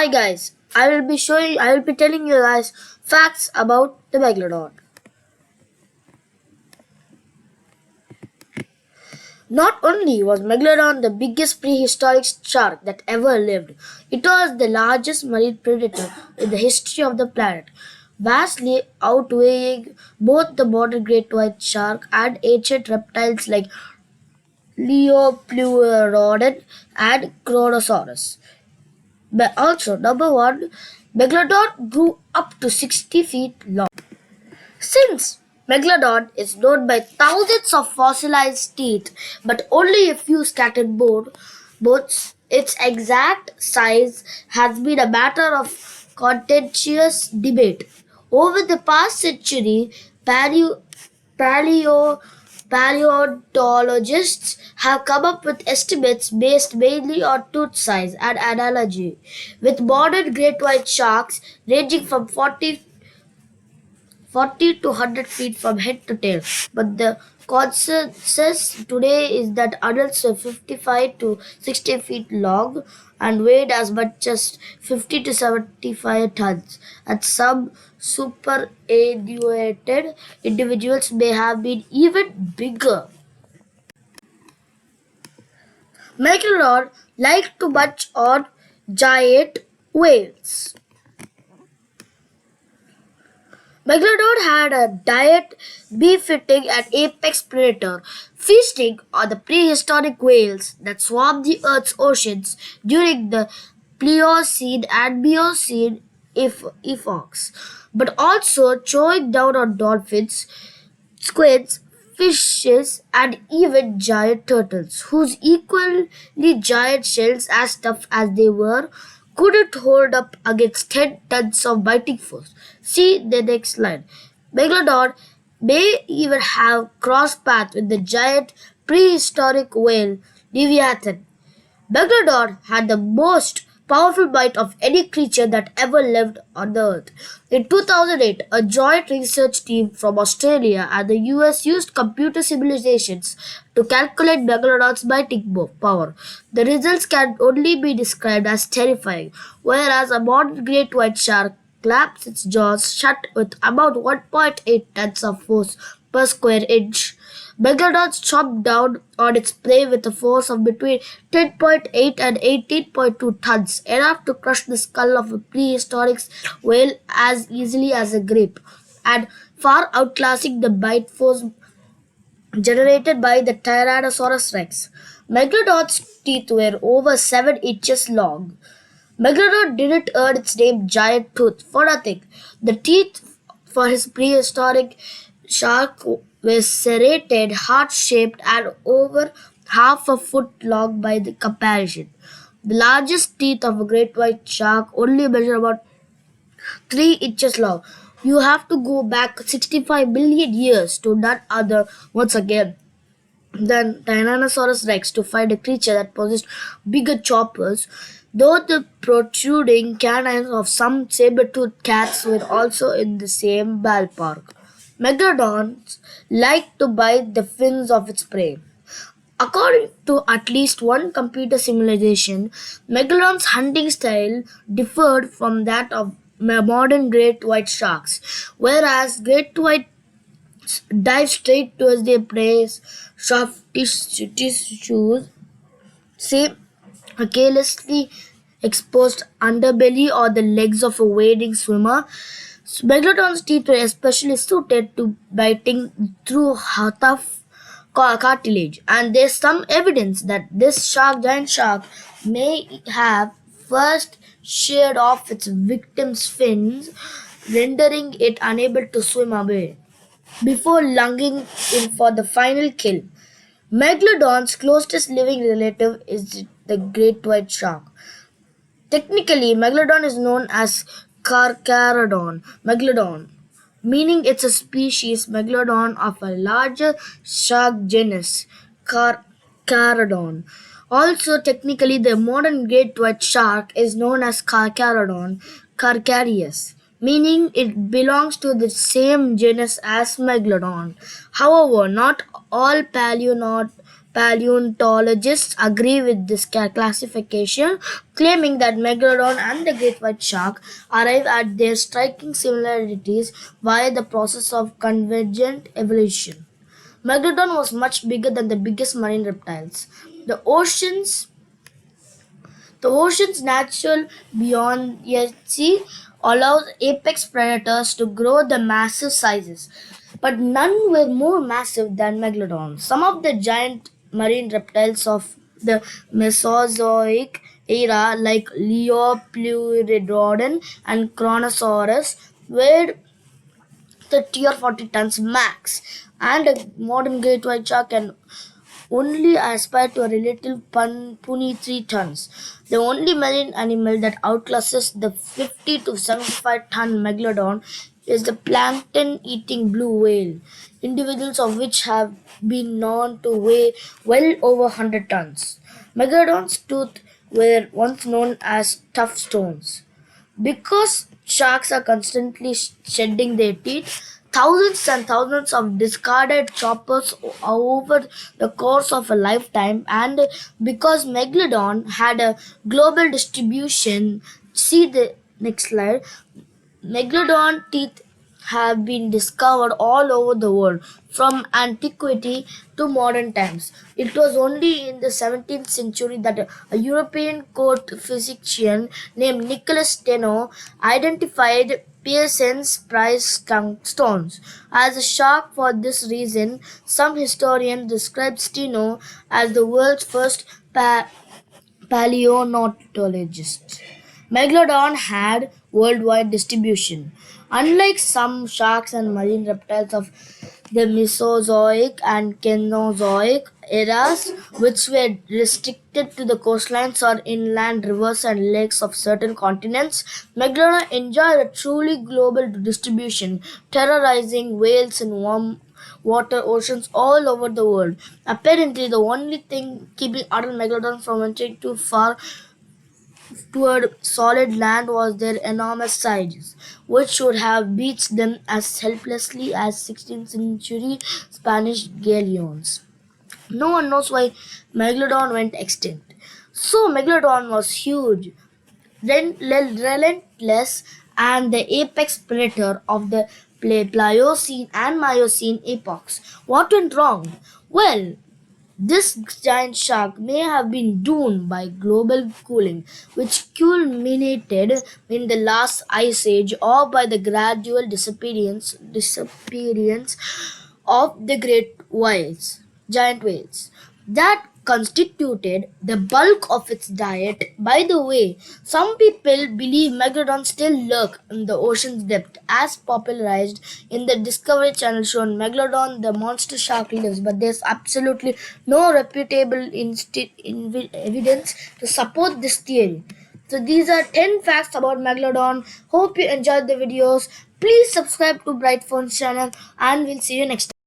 guys, I will be telling you guys facts about the Megalodon. Not only was Megalodon the biggest prehistoric shark that ever lived, it was the largest marine predator in the history of the planet, vastly outweighing both the modern great white shark and ancient reptiles like Leopleurodon and Chronosaurus. But also, number one, Megalodon grew up to 60 feet long. Since Megladon is known by thousands of fossilized teeth but only a few scattered bones, its exact size has been a matter of contentious debate. Over the past century, paleo, paleontologists have come up with estimates based mainly on tooth size and analogy, with modern great white sharks ranging from 40 to 100 feet from head to tail. But the consensus today is that adults are 55 to 60 feet long and weighed as much as 50 to 75 tons, and some superannuated individuals may have been even bigger. Megalodon like to munch on giant whales. Megalodon had a diet befitting an apex predator, feasting on the prehistoric whales that swarmed the Earth's oceans during the Pliocene and Miocene epochs, but also chowing down on dolphins, squids, fishes, and even giant turtles, whose equally giant shells, as tough as they were, couldn't hold up against 10 tons of biting force. See the next line. Megalodon may even have crossed paths with the giant prehistoric whale Leviathan. Megladon had the most powerful bite of any creature that ever lived on the earth. In 2008, a joint research team from Australia and the US used computer simulations to calculate Megalodon's biting power. The results can only be described as terrifying, whereas a modern great white shark claps its jaws shut with about 1.8 tons of force per square inch. Megalodons chopped down on its prey with a force of between 10.8 and 18.2 tons, enough to crush the skull of a prehistoric whale as easily as a grape, and far outclassing the bite force generated by the Tyrannosaurus rex. Megalodon's teeth were over 7 inches long. Megalodon didn't earn its name Giant Tooth for nothing. The teeth for his prehistoric shark were serrated, heart-shaped, and over half a foot long by the comparison. The largest teeth of a great white shark only measure about 3 inches long. You have to go back 65 million years to none other once again than Tyrannosaurus rex to find a creature that possessed bigger choppers, though the protruding canines of some saber-toothed cats were also in the same ballpark. Megalodons like to bite the fins of its prey. According to at least one computer simulation, Megalodon's hunting style differed from that of modern great white sharks, whereas great white dive straight towards their prey, soft tissues, say a carelessly exposed underbelly or the legs of a wading swimmer. Megalodon's teeth were especially suited to biting through tough cartilage, and there's some evidence that this giant shark, may have first sheared off its victim's fins, rendering it unable to swim away before lunging in for the final kill. Megalodon's closest living relative is the great white shark. Technically, Megalodon is known as Megalodon, meaning it's a species Megalodon of a larger shark genus, Carcharodon. Also, technically, the modern great white shark is known as Carcharias, meaning it belongs to the same genus as Megalodon. However, not all Paleontologists agree with this classification, claiming that Megalodon and the great white shark arrive at their striking similarities via the process of convergent evolution. Megalodon was much bigger than the biggest marine reptiles. The oceans the ocean's natural buoyancy allows apex predators to grow the massive sizes, but none were more massive than Megalodon. Some of the giant marine reptiles of the Mesozoic era, like Leopleurodon and Kronosaurus, weighed 30 or 40 tons max, and a modern great white shark can only aspire to a relative puny 3 tons. The only marine animal that outclasses the 50 to 75 ton megalodon is the plankton eating blue whale, individuals of which have been known to weigh well over 100 tons. Megalodon's teeth were once known as tough stones. Because sharks are constantly shedding their teeth, thousands and thousands of discarded choppers over the course of a lifetime, and because Megalodon had a global distribution, see the next slide. Megalodon teeth have been discovered all over the world, from antiquity to modern times. It was only in the 17th century that a European court physician named Nicholas Steno identified Pearson's prize stones as a shark. For this reason, some historians describe Steno as the world's first paleontologist. Megalodon had worldwide distribution. Unlike some sharks and marine reptiles of the Mesozoic and Cenozoic eras, which were restricted to the coastlines or inland rivers and lakes of certain continents, Megalodon enjoyed a truly global distribution, terrorizing whales in warm water oceans all over the world. Apparently, the only thing keeping adult megalodon from venturing too far toward solid land was their enormous size, which would have beached them as helplessly as 16th century Spanish galleons. No one knows why Megalodon went extinct. So Megalodon was huge, relentless, and the apex predator of the Pliocene and Miocene epochs. What went wrong? Well, this giant shark may have been doomed by global cooling, which culminated in the last ice age, or by the gradual disappearance of the giant whales, that constituted the bulk of its diet. By the way, some people believe megalodons still lurk in the ocean's depth, as popularized in the Discovery Channel shown Megalodon the monster shark lives, but there's absolutely no reputable evidence to support this theory. So these are 10 facts about Megalodon. Hope you enjoyed the videos. Please subscribe to Bright Phone's channel, and we'll see you next time.